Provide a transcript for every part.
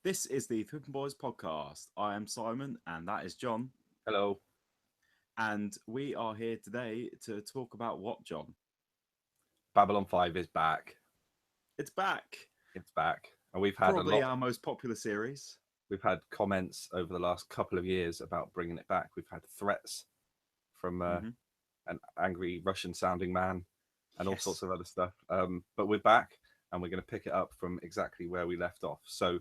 This is the Flippin' Boys podcast. I am Simon, and that is John. Hello. And we are here today to talk about what, John? Babylon 5 is back. It's back. It's back. And Probably our most popular series. we've had comments over the last couple of years about bringing it back. We've had threats from an angry Russian sounding man and all sorts of other stuff. But we're back and we're going to pick it up from exactly where we left off. So,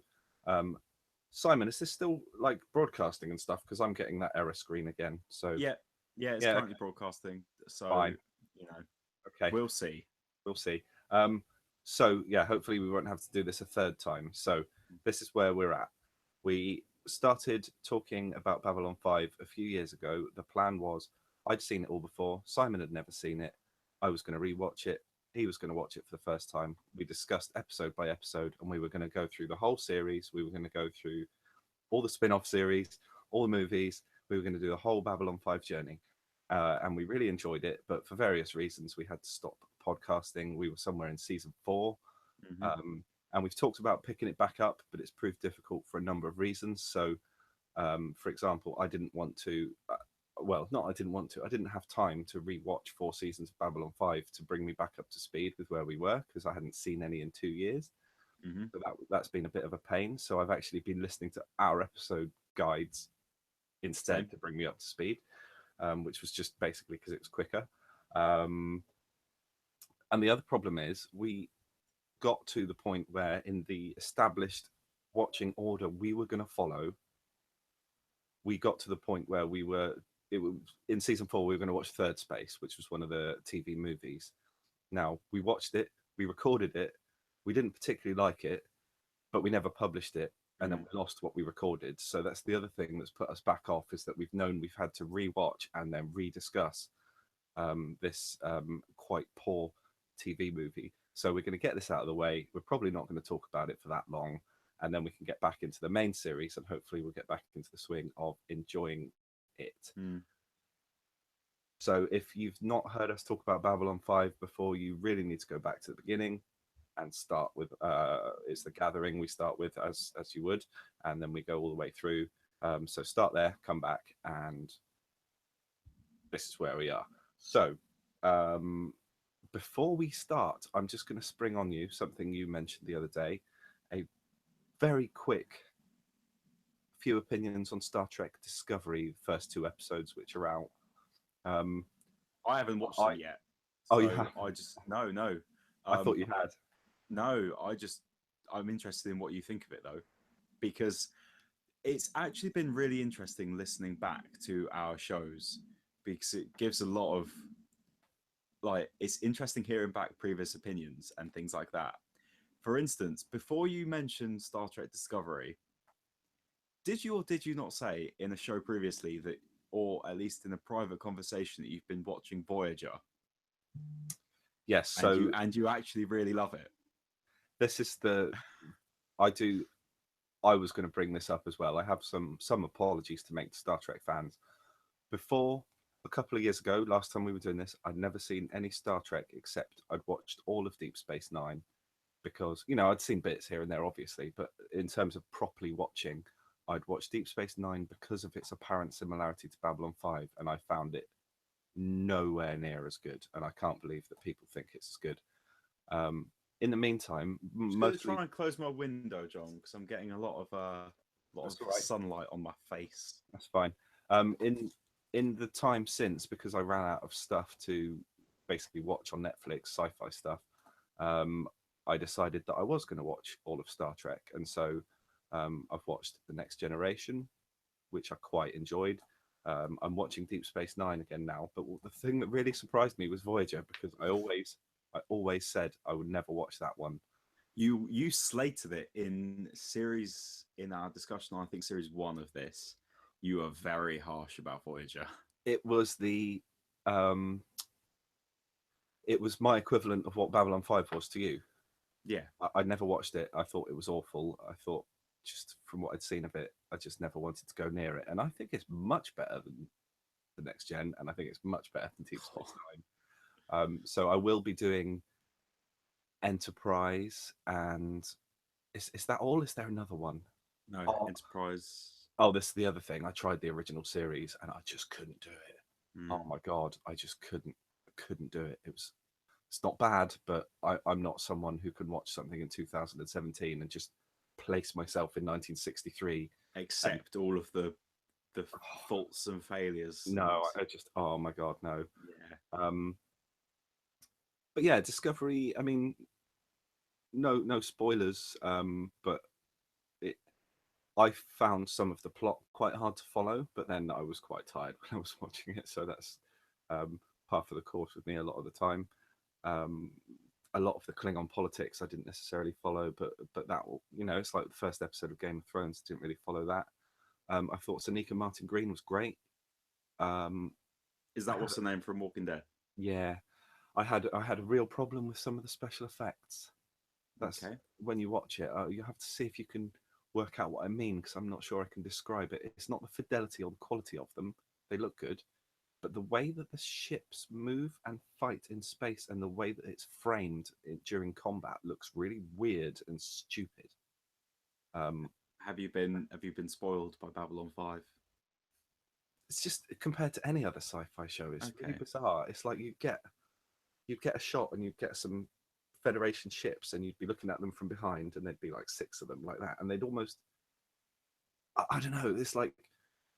Simon, is this still like broadcasting and stuff? Because I'm getting that error screen again. So it's currently broadcasting. So, fine. Okay, we'll see. We'll see. Hopefully we won't have to do this a third time. So this is where we're at. We started talking about Babylon 5 a few years ago. The plan was I'd seen it all before. Simon had never seen it. I was going to rewatch it. He was going to watch it for the first time. We discussed episode by episode, and we were going to go through the whole series. We were going to go through all the spin-off series, all the movies. We were going to do the whole Babylon 5 journey. And we really enjoyed it, but for various reasons, we had to stop podcasting. We were somewhere in season 4. And we've talked about picking it back up, but it's proved difficult for a number of reasons. So, for example, I didn't have time to rewatch 4 seasons of Babylon 5 to bring me back up to speed with where we were, because I hadn't seen any in 2 years. So that's been a bit of a pain. So I've actually been listening to our episode guides instead to bring me up to speed, which was just basically because it was quicker. And the other problem is we got to the point where in the established watching order we were going to follow, we got to the point where in season 4, we were going to watch Thirdspace, which was one of the TV movies. Now, we watched it, we recorded it, we didn't particularly like it, but we never published it, and then we lost what we recorded. So that's the other thing that's put us back off, is that we've had to rewatch and then rediscuss this quite poor TV movie. So we're going to get this out of the way. We're probably not going to talk about it for that long, and then we can get back into the main series, and hopefully we'll get back into the swing of enjoying it. So if you've not heard us talk about Babylon 5 before, you really need to go back to the beginning and start with it's the gathering we start with, as you would, and then we go all the way through. So start there, come back, and this is where we are. So before we start, I'm just going to spring on you something you mentioned the other day, a very quick few opinions on Star Trek Discovery, the first 2 episodes, which are out. I haven't watched them yet. So you have? No. I thought you had. No, I'm interested in what you think of it, though, because it's actually been really interesting listening back to our shows, because it gives a lot of, it's interesting hearing back previous opinions and things like that. For instance, before you mentioned Star Trek Discovery, did you or did you not say in a show previously that, or at least in a private conversation, that you've been watching Voyager? Yes. And you actually really love it. This is I was going to bring this up as well. I have some apologies to make to Star Trek fans. Before, a couple of years ago, last time we were doing this, I'd never seen any Star Trek except I'd watched all of Deep Space Nine, because, I'd seen bits here and there, obviously, but in terms of properly watching, I'd watched Deep Space Nine because of its apparent similarity to Babylon 5, and I found it nowhere near as good, and I can't believe that people think it's as good. In the meantime, mostly try and close my window, John, because I'm getting a lot of sunlight on my face. That's fine. In the time since, because I ran out of stuff to basically watch on Netflix, sci-fi stuff, I decided that I was going to watch all of Star Trek, and so I've watched The Next Generation, which I quite enjoyed. I'm watching Deep Space Nine again now, but the thing that really surprised me was Voyager, because I always said I would never watch that one. You slated it in our discussion on, I think, series 1 of this. You are very harsh about Voyager. It was my equivalent of what Babylon 5 was to you. Yeah. I never watched it. I thought it was awful. I thought, just from what I'd seen of it, I just never wanted to go near it. And I think it's much better than The Next Gen, and I think it's much better than Deep Space Nine. So I will be doing Enterprise, and is that all? Is there another one? No, Oh, Enterprise. oh, this is the other thing. I tried the original series and I just couldn't do it. Oh Mm. my god, I just couldn't do it. It's not bad, but I'm not someone who can watch something in 2017 and just place myself in 1963. And Accept all of the faults and failures. And no, I just, oh my god, no. yeah, Um, but yeah, Discovery. I mean, no spoilers. But it, I found some of the plot quite hard to follow, but then I was quite tired when I was watching it, so that's um, par for the course with me a lot of the time. Um, a lot of the Klingon politics I didn't necessarily follow, but that, it's like the first episode of Game of Thrones. Didn't really follow that. I thought Sonika Martin Green was great. Um, is I that had, what's the name from Walking Dead? yeah, I had a real problem with some of the special effects. That's Okay. when you watch it, you have to see if you can work out what I mean, because I'm not sure I can describe it. It's not the fidelity or the quality of them; they look good, but the way that the ships move and fight in space and the way that it's framed during combat looks really weird and stupid. Um, Have you been spoiled by Babylon 5? it's just compared to any other sci-fi show, it's really Okay. bizarre. It's like you'd get a shot and you'd get some Federation ships and you'd be looking at them from behind and there'd be like six of them like that, and they'd almost, I don't know, it's like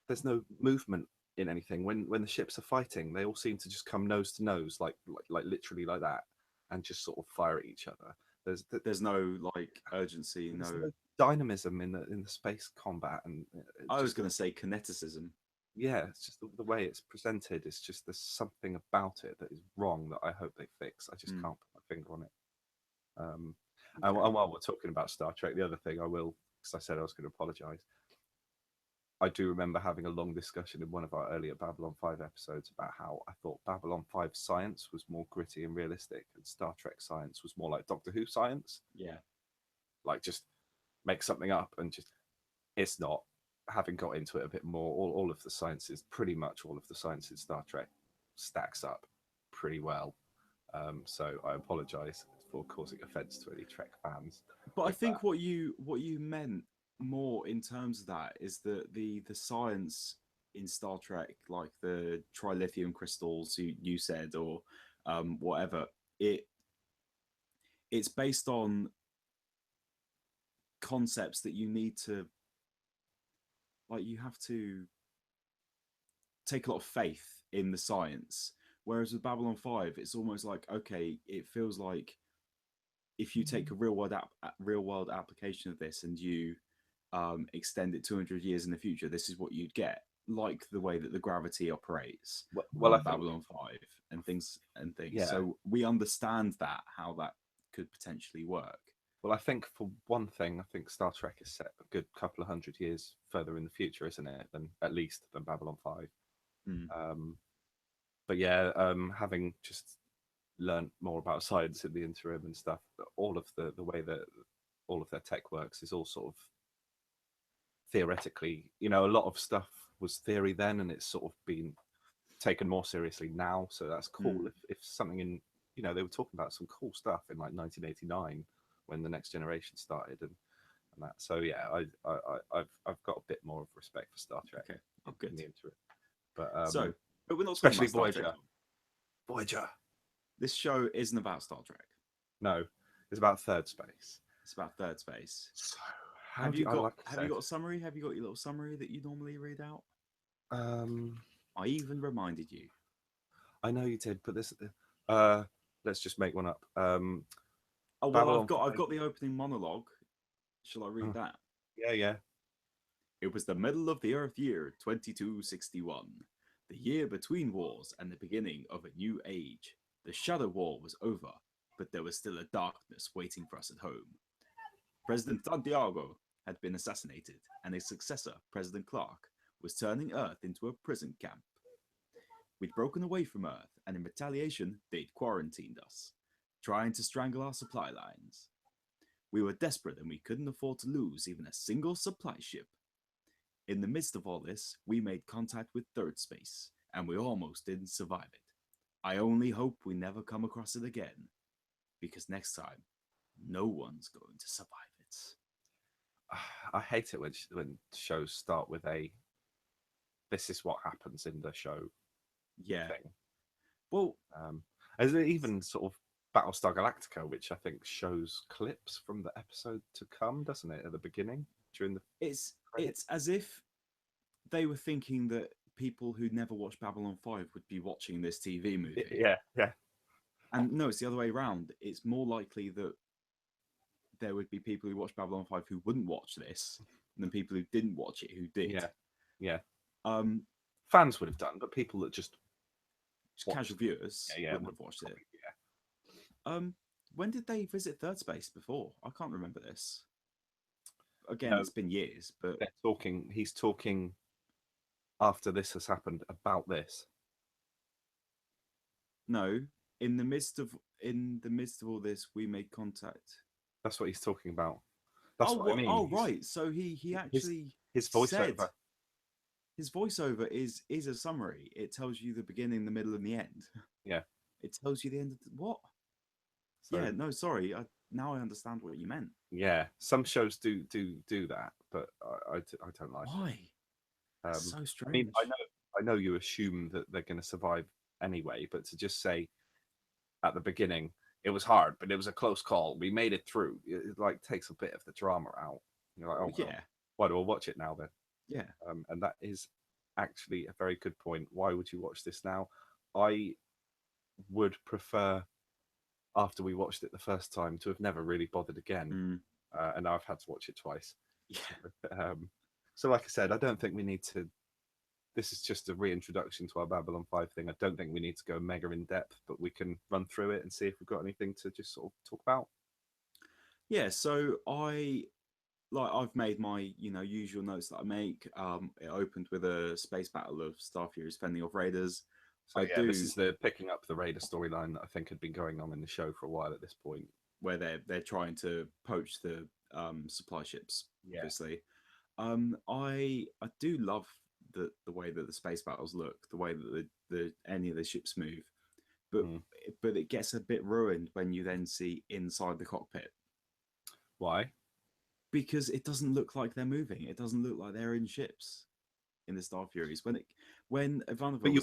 there's no movement in anything. When the ships are fighting, they all seem to just come nose to nose, like literally like that, and just sort of fire at each other. There's There's no like urgency, there's no. no dynamism in the space combat, and I was just going to say kineticism. yeah, it's just the way it's presented. It's just there's something about it that is wrong that I hope they fix. I just Mm, can't put my finger on it. Um, okay. and while we're talking about Star Trek, the other thing I will, because I said I was going to apologise, I do remember having a long discussion in one of our earlier Babylon 5 episodes about how I thought Babylon 5 science was more gritty and realistic, and Star Trek science was more like Doctor Who science, Yeah. like just make something up and just, it's not. Having got into it a bit more, all of the sciences, pretty much all of the science in Star Trek stacks up pretty well. So I apologise for causing offence to any Trek fans But I with think that. what you meant more in terms of that is that the science in Star Trek, like the trilithium crystals you said, or whatever, it it's based on concepts that you need to, like, you have to take a lot of faith in the science. Whereas with Babylon 5, it's almost like, okay, it feels like if you take a real world application of this and you extend it 200 years in the future, this is what you'd get, like the way that the gravity operates Well, I on think, Babylon 5 and things. yeah. So we understand that how that could potentially work. Well, I think for one thing, I think Star Trek is set a good couple of hundred years further in the future, isn't it? Than at least than Babylon 5. Mm. Um, but yeah, having just learned more about science in the interim and stuff, all of the way that all of their tech works is all sort of theoretically, a lot of stuff was theory then, and it's sort of been taken more seriously now. So that's cool. Mm. If something they were talking about some cool stuff in like 1989 when the Next Generation started, and that. So yeah, I've got a bit more of respect for Star Trek Okay. Oh, in good. the interim, but So, but we're not talking especially about Star Trek. Voyager. Voyager. This show isn't about Star Trek. No, it's about Thirdspace. It's about Thirdspace. So how Have do you you, I got like I Have you said, got a summary? Have you got your little summary that you normally read out? um, I even reminded you. I know you did, but uh, let's just make one up. Oh well, I've Babylon got I've 5. got the opening monologue. Shall I read that? Yeah, yeah. It was the middle of the Earth year 2261, the year between wars and the beginning of a new age. The Shadow War was over, but there was still a darkness waiting for us at home. President Santiago had been assassinated, and his successor, President Clark, was turning Earth into a prison camp. We'd broken away from Earth, and in retaliation, they'd quarantined us, trying to strangle our supply lines. We were desperate and we couldn't afford to lose even a single supply ship. In the midst of all this, we made contact with Thirdspace, and we almost didn't survive it. I only hope we never come across it again, because next time, no one's going to survive it. I hate it when shows start with a "this is what happens in the show" Yeah. thing. Well, As even sort of Battlestar Galactica, which I think shows clips from the episode to come, doesn't it? At the beginning during the it's as if they were thinking that people who never watched Babylon 5 would be watching this TV movie. Yeah. And no, it's the other way around. It's more likely that there would be people who watched Babylon 5 who wouldn't watch this than people who didn't watch it who did. Yeah. Um, Fans would have done, but people that just casual viewers wouldn't have watched it. When did they visit Thirdspace before? I can't remember this. Again, it's been years, but he's talking after this has happened about this. No, in the midst of all this, we made contact. That's what he's talking about. That's what I mean. Oh, right. So he actually his voiceover. His voiceover is a summary. It tells you the beginning, the middle, and the end. Yeah. It tells you the end of what? So, yeah. No, sorry. Now I understand what you meant. Yeah. Some shows do that, but I don't like. Why? So strange. I mean, I know you assume that they're going to survive anyway, but to just say at the beginning it was hard, but it was a close call. We made it through. It like takes a bit of the drama out. You're like, oh well, yeah. Why do I watch it now then? Yeah. And that is actually a very good point. Why would you watch this now? I would prefer, after we watched it the first time, to have never really bothered again. And now I've had to watch it twice. Yeah. So like I said, I don't think we need to. This is just a reintroduction to our Babylon 5 thing. I don't think we need to go mega in depth, but we can run through it and see if we've got anything to just sort of talk about. Yeah, so I've made my usual notes that I make. It opened with a space battle of Star Furies fending off raiders. So this is the picking up the raider storyline that I think had been going on in the show for a while at this point, where they're trying to poach the supply ships. Yeah. Obviously, I do love the way that the space battles look, the way that the any of the ships move, but it gets a bit ruined when you then see inside the cockpit. Why? Because it doesn't look like they're moving. It doesn't look like they're in ships in the Star Furies. When Ivanova, but you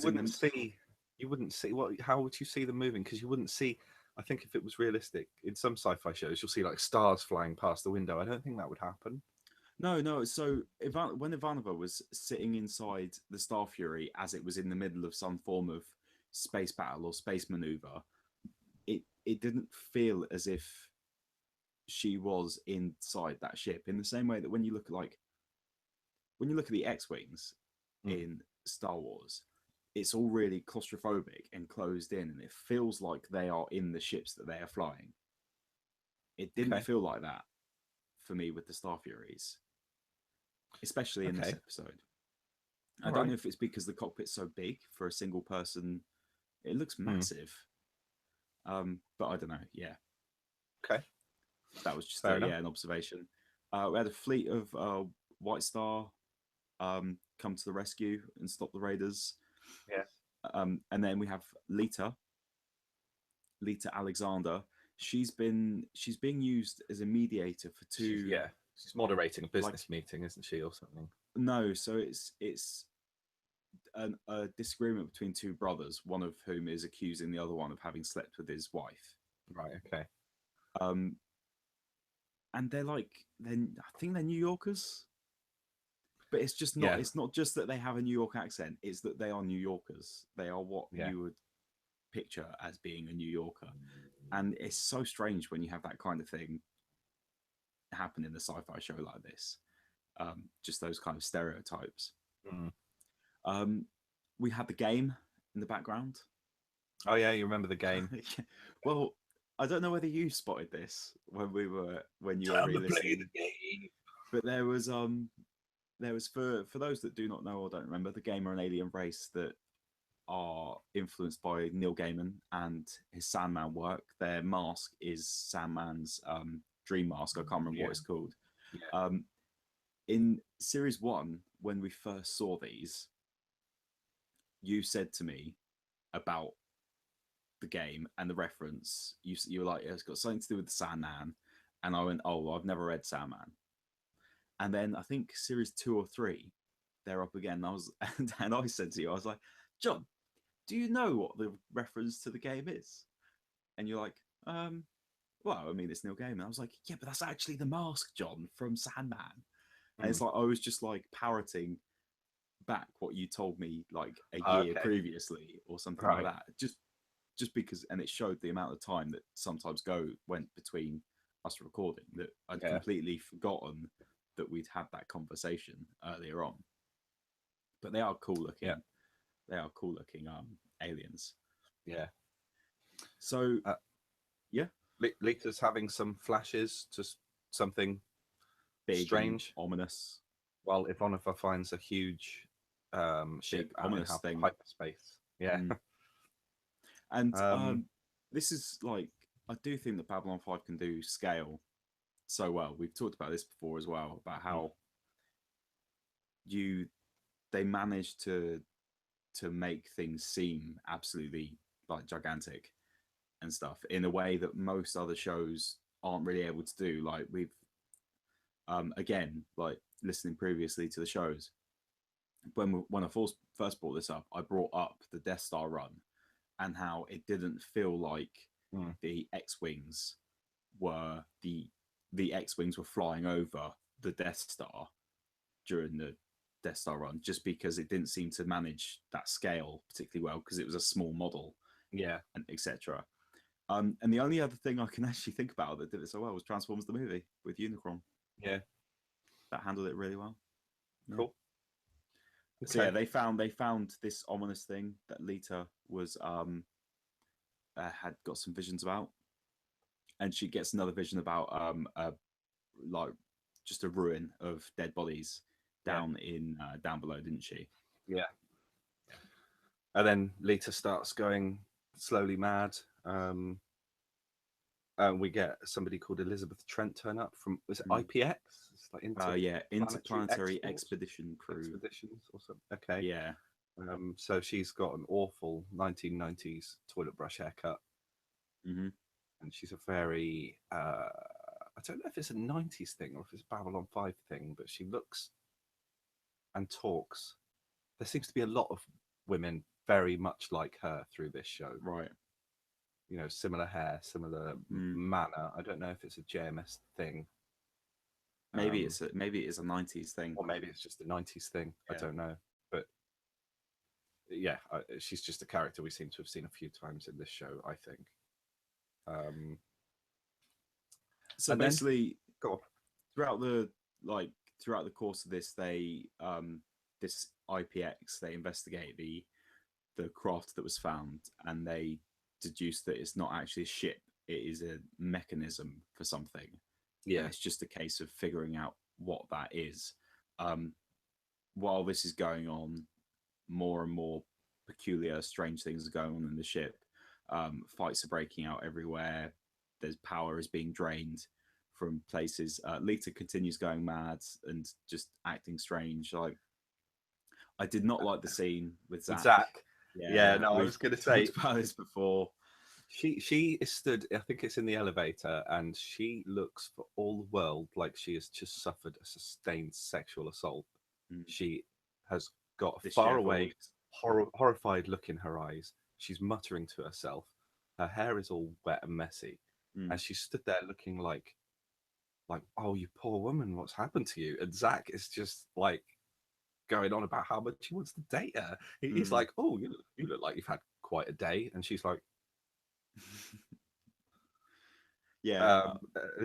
wouldn't see what? How would you see them moving? Because you wouldn't see. I think if it was realistic in some sci-fi shows, you'll see like stars flying past the window. I don't think that would happen. No. So when Ivanova was sitting inside the Star Fury as it was in the middle of some form of space battle or space maneuver, it didn't feel as if she was inside that ship. In the same way that when you look at the X-wings in Star Wars, it's all really claustrophobic and closed in, and it feels like they are in the ships that they are flying. It didn't feel like that for me with the Star Furies, especially in this episode. I don't know if it's because the cockpit's so big for a single person. It looks massive. But I don't know. Yeah. Okay. That was just an observation. We had a fleet of White Star come to the rescue and stop the raiders. Yeah. And then we have Lita Alexander. She's being used as a mediator for two. She's moderating a business meeting, isn't she, or something? No, so it's a disagreement between two brothers, one of whom is accusing the other one of having slept with his wife. Right. Okay. And I think they're New Yorkers, but it's just not. Yeah. It's not just that they have a New York accent; it's that they are New Yorkers. They are what you would picture as being a New Yorker, and it's so strange when you have that kind of thing happen in a sci-fi show like this. Just those kind of stereotypes. We had the game in the background. Oh yeah, you remember the game? Well, I don't know whether you spotted this when you were re-listening, but there was for those that do not know or don't remember, the game are an alien race that are influenced by Neil Gaiman and his Sandman work. Their mask is Sandman's dream mask. I can't remember what it's called. Yeah. In series 1, when we first saw these, you said to me about the game and the reference. You were like, it's got something to do with the Sandman, and I went, oh, well, I've never read Sandman. And then I think series 2 or 3, they're up again. And I was and I said to you, I was like, John, do you know what the reference to the game is? And you're like, well, I mean, it's Neil Gaiman. I was like, yeah, but that's actually the mask, John, from Sandman. And it's like I was just like parroting back what you told me like a year previously or something like that. Just because, and it showed the amount of time that sometimes went between us recording that I'd completely forgotten that we'd had that conversation earlier on. But they are cool looking. Yeah. They are cool looking aliens. Yeah. So yeah, Lita's having some flashes to something big, strange, ominous. While Ivanova finds a huge ship out in hyperspace. Yeah. And this is like, I do think that Babylon 5 can do scale so well. We've talked about this before as well, about how they manage to make things seem absolutely like gigantic and stuff in a way that most other shows aren't really able to do. Like we've again, like listening previously to the shows, when I first brought this up, I brought up the Death Star run and how it didn't feel like the X-wings were the X-wings were flying over the Death Star during the Death Star run, just because it didn't seem to manage that scale particularly well because it was a small model, and etc. And the only other thing I can actually think about that did it so well was Transformers the movie with Unicron. Yeah, that handled it really well. Cool. Okay. So yeah, they found this ominous thing that Lita was had got some visions about, and she gets another vision about like just a ruin of dead bodies down in down below, didn't she? Yeah. And then Lita starts going slowly mad. We get somebody called Elizabeth Trent turn up from, was it IPX? It's like Interplanetary Expedition Crew. Expeditions or something. Okay. Yeah. So she's got an awful 1990s toilet brush haircut. Mm-hmm. And she's a very, I don't know if it's a 90s thing or if it's a Babylon 5 thing, but she looks and talks. There seems to be a lot of women very much like her through this show. Right. You know, similar hair, similar manner. I don't know if it's a JMS thing. Maybe it is a 90s thing. Or maybe it's just a 90s thing. Yeah. I don't know. But yeah, she's just a character we seem to have seen a few times in this show, I think. So basically, throughout the course of this, they this IPX, they investigate the craft that was found, and they deduce that it's not actually a ship; it is a mechanism for something. Yeah, and it's just a case of figuring out what that is. While this is going on, more and more peculiar, strange things are going on in the ship. Fights are breaking out everywhere. There's power is being drained from places. Lita continues going mad and just acting strange. Like, I did not like the scene with Zach. Yeah, no, I was going to say talked about this before. She is stood, I think it's in the elevator, and she looks for all the world like she has just suffered a sustained sexual assault. She has got a far away, horrified look in her eyes. She's muttering to herself. Her hair is all wet and messy, and she stood there looking like, oh, you poor woman, what's happened to you? And Zach is just like going on about how much he wants to date her. He's like, oh, you look like you've had quite a day, and she's like, yeah.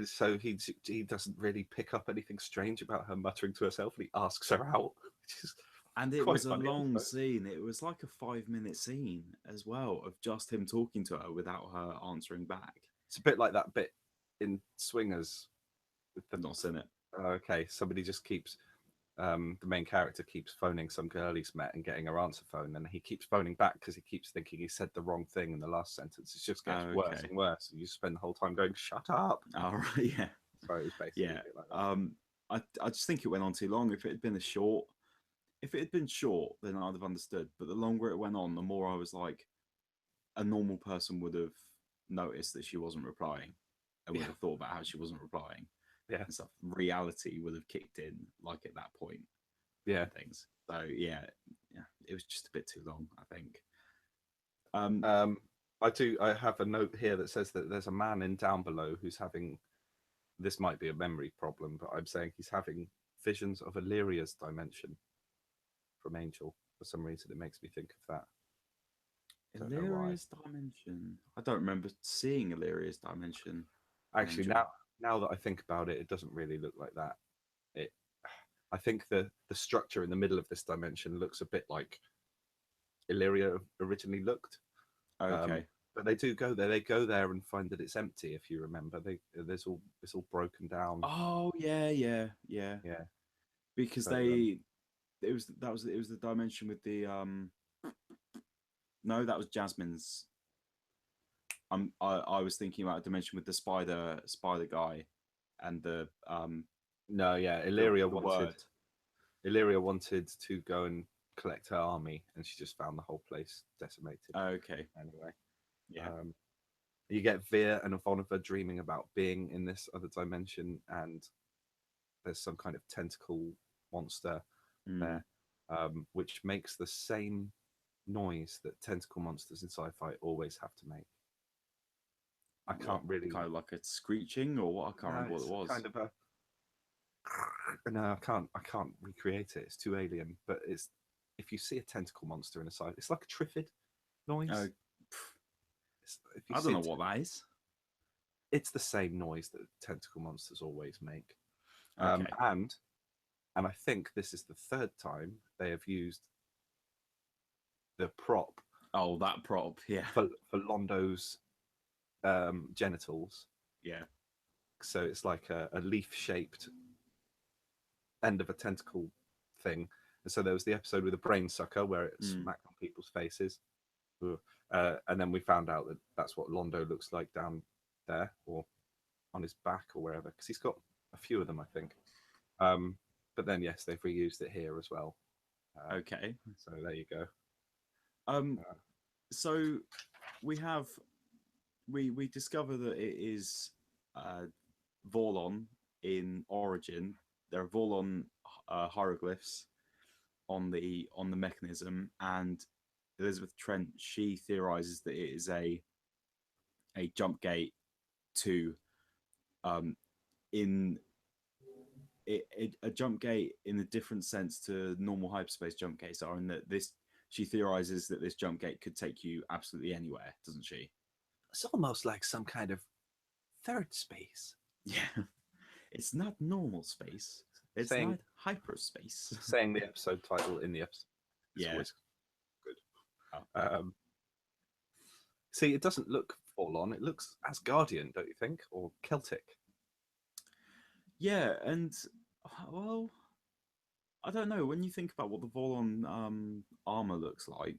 So he doesn't really pick up anything strange about her muttering to herself, and he asks her out. And it was a long scene. It was like a 5-minute scene as well of just him talking to her without her answering back. It's a bit like that bit in Swingers. I've not seen it. Okay, somebody just keeps the main character keeps phoning some girl he's met and getting her answer phone, and he keeps phoning back because he keeps thinking he said the wrong thing in the last sentence. It just gets worse and worse, and you spend the whole time going, "Shut up!" Oh, right, yeah. So it was basically like that. I just think it went on too long. If it had been short, then I'd have understood. But the longer it went on, the more I was like, a normal person would have noticed that she wasn't replying and would have thought about how she wasn't replying. Yeah. and stuff, reality would have kicked in like at that point. Yeah. And things. So yeah, it was just a bit too long, I think. I have a note here that says that there's a man in Down Below who's having, this might be a memory problem, but I'm saying he's having visions of Illyria's dimension from Angel. For some reason, it makes me think of that. Don't know why. Illyria's dimension. I don't remember seeing Illyria's dimension. Actually, Angel. now that I think about it, it doesn't really look like that. It, I think the structure in the middle of this dimension looks a bit like Illyria originally looked. Okay. But they do go there. They go there and find that it's empty. If you remember, it's all broken down. Oh yeah. Yeah. Because So, it was the dimension with the no, that was Jasmine's. I was thinking about a dimension with the spider guy and the no, yeah, Illyria wanted to go and collect her army, and she just found the whole place decimated. Okay. Anyway, Yeah. You get Veer and Ivanova dreaming about being in this other dimension, and there's some kind of tentacle monster there, which makes the same noise that tentacle monsters in sci-fi always have to make. I can't really, kind of like a screeching or what? I can't remember what it was. Kind of a no, I can't recreate it. It's too alien. But it's, if you see a tentacle monster in a sci, it's like a Triffid noise. I don't know what that is. It's the same noise that tentacle monsters always make. Okay. And I think this is the third time they have used the prop. Oh, that prop, yeah. For Londo's genitals. Yeah. So it's like a leaf-shaped end of a tentacle thing. And so there was the episode with the brain sucker where it smacked on people's faces. And then we found out that that's what Londo looks like down there or on his back or wherever, because he's got a few of them, I think. But then, yes, they've reused it here as well. Okay. So there you go. So we discover that it is Vorlon in origin. There are Vorlon hieroglyphs on the mechanism, and Elizabeth Trent, she theorizes that it is a jump gate to a jump gate in a different sense to normal hyperspace jump gates are, in that she theorizes that this jump gate could take you absolutely anywhere, doesn't she? It's almost like some kind of third space. Yeah. It's not normal space. It's not hyperspace. Saying the episode title in the episode. It's always good. Oh. See, it doesn't look Vorlon. It looks Asgardian, don't you think? Or Celtic. Yeah, and well, I don't know. When you think about what the Vorlon armor looks like,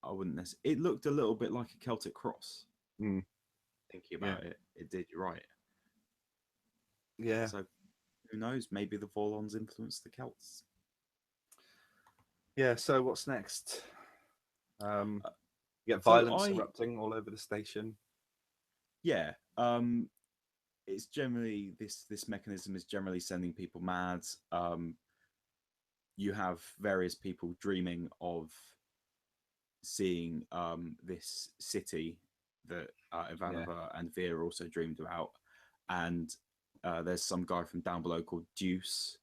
I wouldn't necessarily. It looked a little bit like a Celtic cross. Thinking about it, it did. You're right. Yeah. So who knows? Maybe the Vorlons influenced the Celts. Yeah. So what's next? You get violence erupting all over the station. Yeah. It's generally this mechanism is generally sending people mad. You have various people dreaming of seeing this city that Ivanova and Veer also dreamed about, and there's some guy from Down Below called Deuce,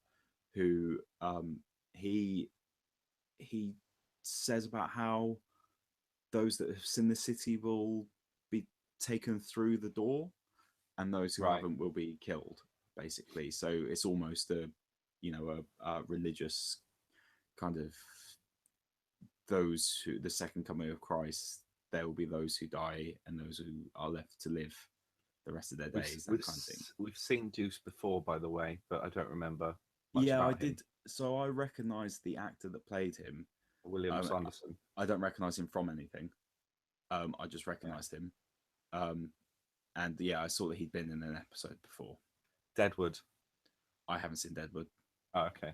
who he says about how those that have seen the city will be taken through the door, and those who haven't will be killed, basically. So it's almost a religious kind of, those who, the second coming of Christ, there will be those who die and those who are left to live the rest of their days, that kind of thing. We've seen Deuce before, by the way, but I don't remember much about him. Did. So I recognized the actor that played him, William Sanderson. I don't recognize him from anything. I just recognized him. And I saw that he'd been in an episode before. Deadwood. I haven't seen Deadwood. Oh, okay.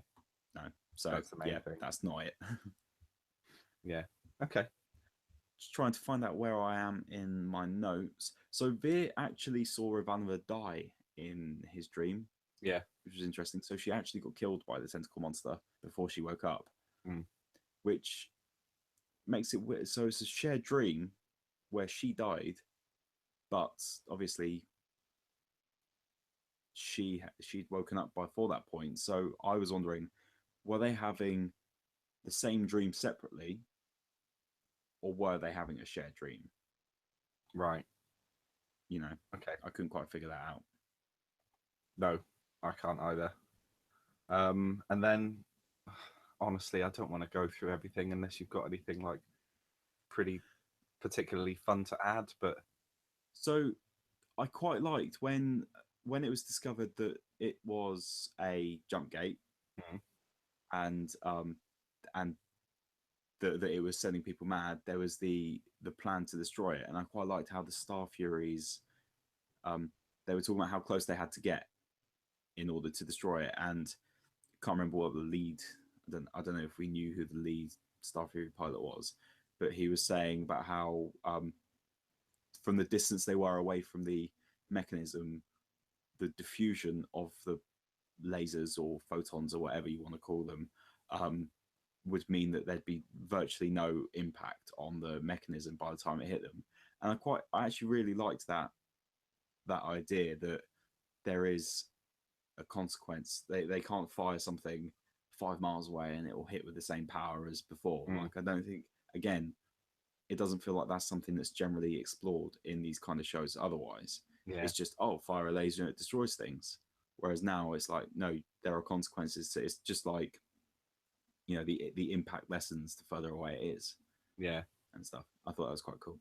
No. So that's the main thing. That's not it. Yeah. Okay. Just trying to find out where I am in my notes. So Veer actually saw Ivanova die in his dream, Yeah. which was interesting. So she actually got killed by the tentacle monster before she woke up, Mm. which makes it weird. So it's a shared dream where she died, but obviously she'd woken up before that point. So I was wondering, were they having the same dream separately, or were they having a shared dream? Right. You know, Okay. I couldn't quite figure that out. No, I can't either. And then, honestly, I don't want to go through everything unless you've got anything like pretty particularly fun to add. But So I quite liked when it was discovered that it was a jump gate, mm, and and that it was sending people mad. There was the plan to destroy it, and I quite liked how the Star Furies, they were talking about how close they had to get in order to destroy it, and can't remember what the lead. I don't know if we knew who the lead Star Fury pilot was, but he was saying about how from the distance they were away from the mechanism, the diffusion of the lasers or photons or whatever you want to call them, would mean that there'd be virtually no impact on the mechanism by the time it hit them. And I actually really liked that idea that there is a consequence. They can't fire something 5 miles away and it will hit with the same power as before. mm, Like I don't think, again, it doesn't feel like that's something that's generally explored in these kind of shows. Otherwise, yeah, it's just, oh, fire a laser and it destroys things. Whereas now it's like, no, there are consequences to it. It's just like, the impact lessens the further away it is yeah, and stuff. I thought that was quite cool.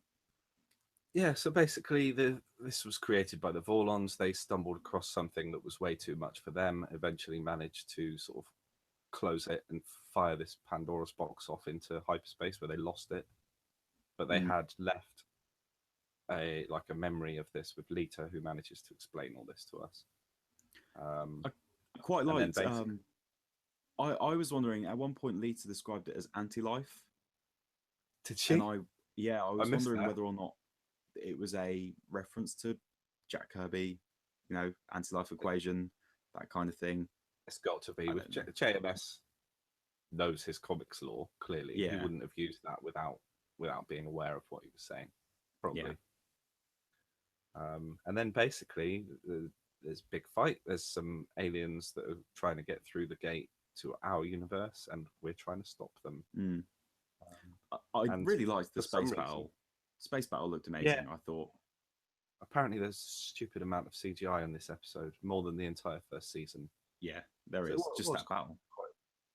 yeah. So basically, this was created by the Vorlons. They stumbled across something that was way too much for them. Eventually, managed to sort of close it and fire this Pandora's box off into hyperspace where they lost it. But they Mm. had left a memory of this with Lita, who manages to explain all this to us. I quite And then liked. basically, I was wondering at one point Lita described it as anti-life, did and she? I I was missed wondering that. whether or not it was a reference to Jack Kirby, anti-life equation, that kind of thing. It's got to be I with don't know. JMS knows his comics lore clearly. He Yeah, wouldn't have used that without being aware of what he was saying, yeah. probably. And then basically, there's a big fight. There's some aliens that are trying to get through the gate to our universe, and we're trying to stop them. Mm. Um, I and really liked the for some space reason, battle. Space battle looked yeah, amazing. I thought. apparently there's a stupid amount of CGI on this episode, more than the entire first season. Yeah, there So is it just was that battle. quite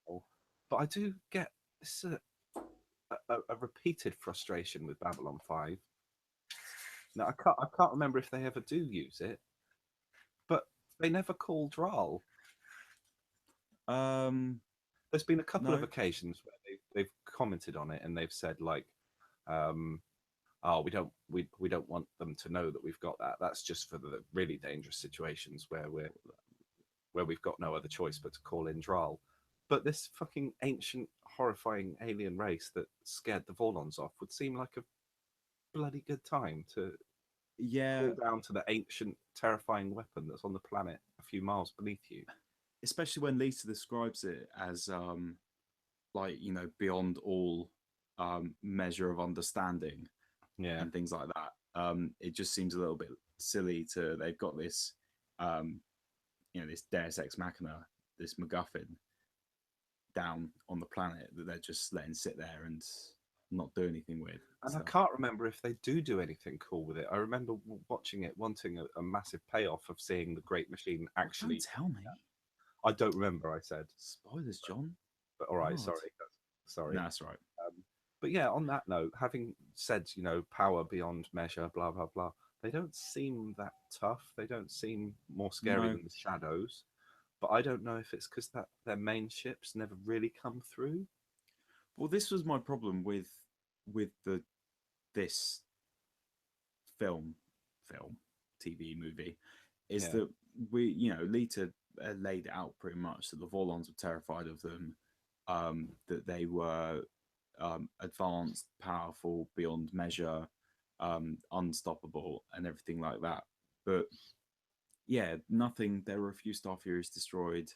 cool. But I do get this a repeated frustration with Babylon 5. Now I can't remember if they ever do use it, but they never call Dral. Um, There's been a couple of no. occasions where they've commented on it and they've said like, um, "Oh, we don't want them to know that we've got that. That's just for the really dangerous situations where we've got no other choice but to call in Dral." But this fucking ancient, horrifying alien race that scared the Vorlons off would seem like a bloody good time to Yeah, call down to the ancient, terrifying weapon that's on the planet a few miles beneath you. especially when Lisa describes it as like beyond all measure of understanding Yeah, and things like that. It just seems a little bit silly to they've got this this Deus Ex Machina, this MacGuffin down on the planet that they're just letting sit there and not do anything with and and I stuff. can't remember if they do anything cool with it. I remember watching it, wanting a massive payoff of seeing the Great Machine Oh, don't actually. tell me. I don't remember. I said, Spoilers, John. but all right, God. sorry, sorry. No, that's right. But yeah, on that note, having said, power beyond measure, blah, blah, blah, they don't seem that tough. They don't seem more scary No. than the shadows. But I don't know if it's because that their main ships never really come through. Well, this was my problem with this film, TV movie, is Yeah. that Lita laid it out pretty much that the Vorlons were terrified of them, that they were advanced, powerful, beyond measure, unstoppable, and everything like that. But yeah, nothing. There were a few Star Furies destroyed.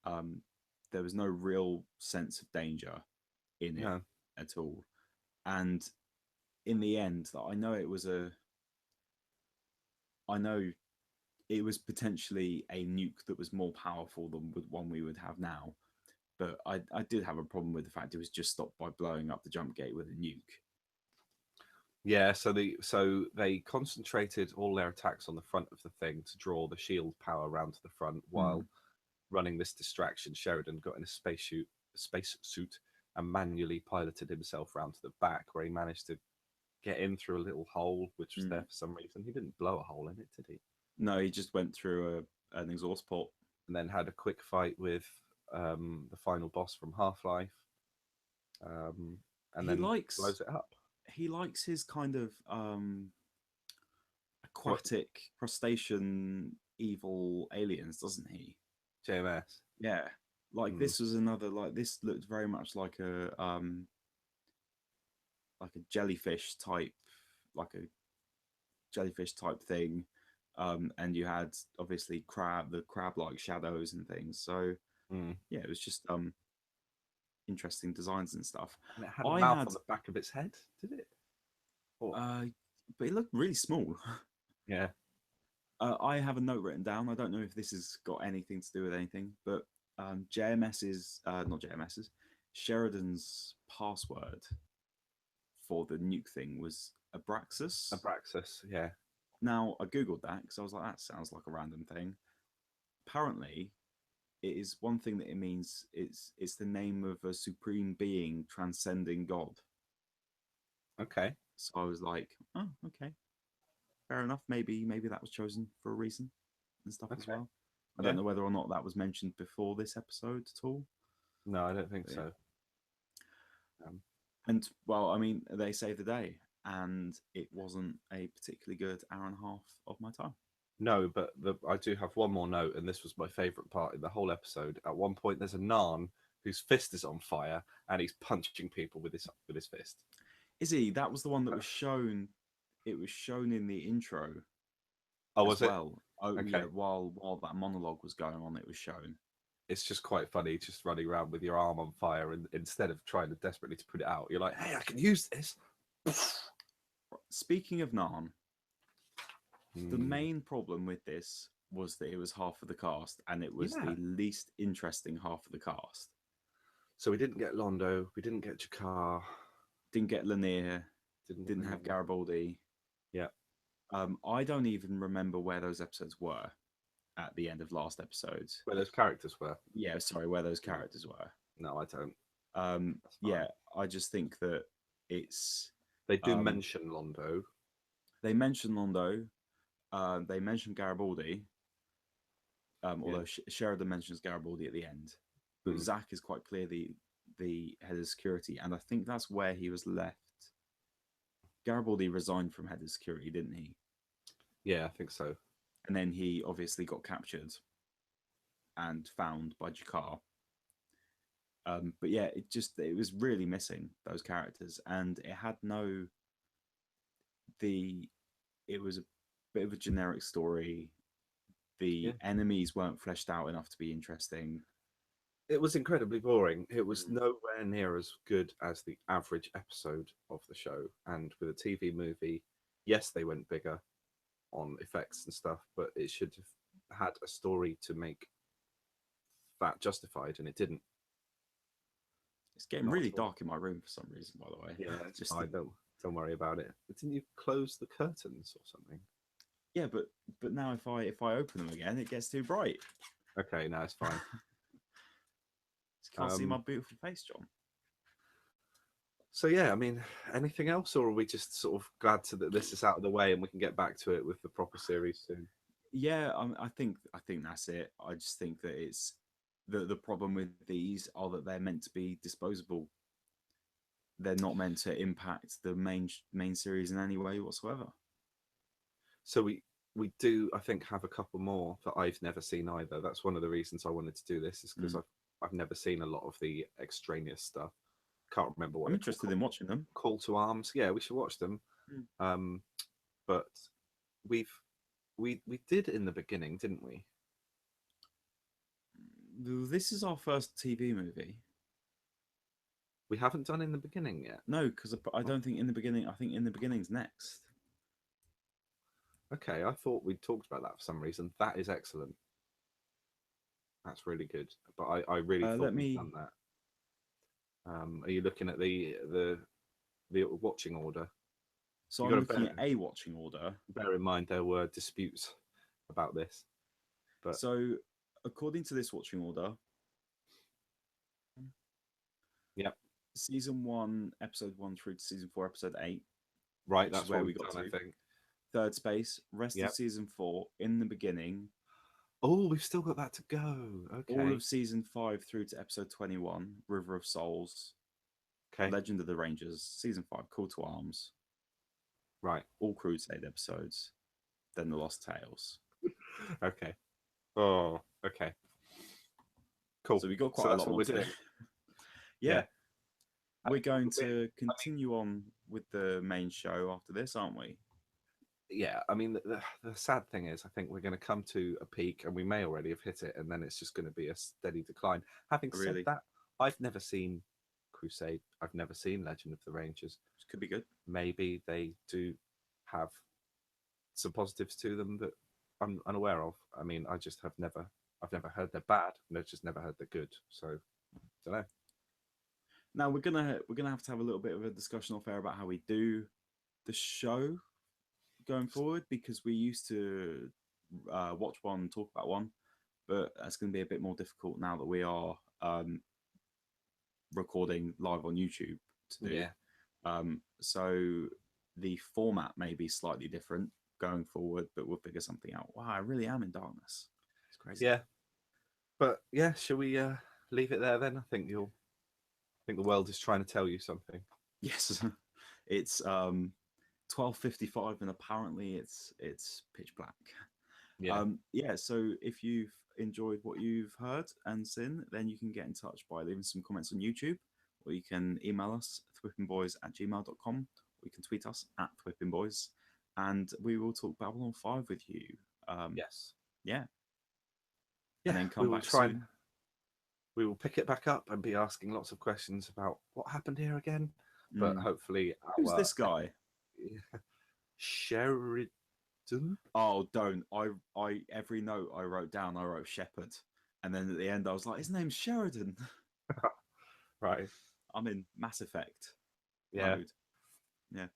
Um, there was no real sense of danger in it No. at all. And in the end, I know it was potentially a nuke that was more powerful than the one we would have now. But I did have a problem with the fact it was just stopped by blowing up the jump gate with a nuke. Yeah, so they concentrated all their attacks on the front of the thing to draw the shield power around to the front while Mm. running this distraction. Sheridan got in a space suit and manually piloted himself round to the back, where he managed to get in through a little hole which was there Mm. for some reason. He didn't blow a hole in it, did he? No, he just went through an exhaust port. And then had a quick fight with the final boss from Half-Life, um, and He then likes blows it up. he likes his kind of What, aquatic crustacean evil aliens, doesn't he? JMS? Yeah. Like Mm. this was another like this looked very much like a jellyfish type like a jellyfish type thing. And you had obviously the crab like shadows and things. So Mm. yeah, it was just interesting designs and stuff. And it had a I mouth had on the back of its head, did it? Or uh but it looked really small. yeah. I have a note written down. I don't know if this has got anything to do with anything, but JMS's, not JMS's, Sheridan's password for the nuke thing was Abraxas. Abraxas, yeah. Now, I Googled that because I was like, that sounds like a random thing. Apparently, it is one thing that it means it's the name of a supreme being transcending God. Okay. So I was like, oh, okay, fair enough. Maybe that was chosen for a reason and stuff as Okay. well. I don't Yeah. know whether or not that was mentioned before this episode at all. No, I don't think But yeah. so. Um, And well, I mean, they saved the day, and it wasn't a particularly good hour and a half of my time. no, but I do have one more note, and this was my favourite part in the whole episode. At one point, there's a Narn whose fist is on fire, and he's punching people with his fist. Is he? That was the one that was shown. It was shown in the intro Oh, as was it? well. Oh yeah, Okay. while that monologue was going on, it was shown. It's just quite funny, just running around with your arm on fire, and instead of trying to desperately to put it out, you're like, "Hey, I can use this." Speaking of Narn, the Hmm. main problem with this was that it was half of the cast, and it was Yeah. the least interesting half of the cast. So we didn't get Londo, we didn't get Jakar, Didn't get Lanier, didn't get didn't have Lanier. Garibaldi. Yeah. I don't even remember where those episodes were at the end of last episode. Where those characters were. Yeah, sorry, where those No, characters were. no, I don't. That's Yeah, fine. I just think that it's They do um, mention Londo. they mentioned Londo, they mentioned Garibaldi, Yeah. although Sheridan mentions Garibaldi at the end, but Hmm. Zach is quite clear the head of security, and I think that's where he was left. Garibaldi resigned from head of security, didn't he? Yeah, I think so. And then he obviously got captured and found by Jakar. But yeah, it was really missing those characters, and it had no the it was a bit of a generic story. Yeah. The enemies weren't fleshed out enough to be interesting. It was incredibly boring. It was Mm. nowhere near as good as the average episode of the show. And with a TV movie, yes, they went bigger on effects and stuff, but it should have had a story to make that justified, and it didn't. It's getting Not really at all. dark in my room for some reason, by the way. Yeah, Just I don't worry about it. But didn't you close the curtains or something? yeah, but now if I open them again, it gets too bright. Okay, no, it's fine. Just can't see my Um, beautiful face, John. so yeah, I mean, anything else, or are we just sort of glad that this is out of the way and we can get back to it with the proper series soon? Yeah, I think that's it. I just think that it's the problem with these are that they're meant to be disposable. They're not meant to impact the main series in any way whatsoever. So we do, I think, have a couple more that I've never seen either. That's one of the reasons I wanted to do this, is because Mm. I've never seen a lot of the extraneous stuff. Can't remember what I'm they're called. interested in watching them. Call to Arms. Yeah, we should watch them. Mm. But we've we did in the beginning, didn't we? This is our first TV movie. We haven't done in the beginning yet. No, because I don't think in the beginning. I think in the beginning's next. Okay, I thought we talked about that for some reason. That is excellent. That's really good. But I really thought we'd done that. Are you looking at the watching order? So I'm looking at a watching order. Bear in mind there were disputes about this. But so according to this watching order, yep, season 1, episode 1 through to season 4, episode 8. Right, that's where we got to. I think. Thirdspace, rest of season 4, in the beginning. Oh, we've still got that to go. Okay. All of season 5 through to episode 21, River of Souls. Okay. Legend of the Rangers, season 5, Call to Arms. Right. All Crusade episodes. Then The Lost Tales. Okay. Oh, okay. Cool. So we got quite a lot more to do. Yeah. We're going to continue on with the main show after this, aren't we? Yeah, I mean, the sad thing is, I think we're going to come to a peak, and we may already have hit it, and then it's just going to be a steady decline. Having said that, I've never seen Crusade. I've never seen Legend of the Rangers. Which could be good. Maybe they do have some positives to them that I'm unaware of. I mean, I've never heard they're bad. I've just never heard they're good. So, I don't know. Now we're gonna have to have a little bit of a discussion off air about how we do the show going forward, because we used to watch one, talk about one, but that's going to be a bit more difficult now that we are recording live on YouTube to do. Yeah. So the format may be slightly different going forward, but we'll figure something out. Wow, I really am in darkness. It's crazy. Yeah. But yeah, shall we leave it there then? I think the world is trying to tell you something. Yes. It's 12:55 and apparently it's pitch black. Yeah. So if you've enjoyed what you've heard and seen, then you can get in touch by leaving some comments on YouTube, or you can email us thwippingboys@gmail.com, or you can tweet us @thwippingboys, and we will talk Babylon 5 with you. Yes. Yeah. And then come back soon. We will pick it back up and be asking lots of questions about what happened here again. But hopefully, who's this guy? Sheridan. Oh, don't! I every note I wrote down, I wrote Shepherd, and then at the end I was like, his name's Sheridan. Right. I'm in Mass Effect. Yeah. Mode. Yeah.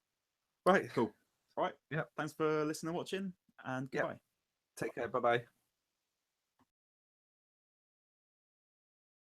Right. Cool. All right. Yeah. Thanks for listening and watching, and goodbye. Take care. Bye-bye.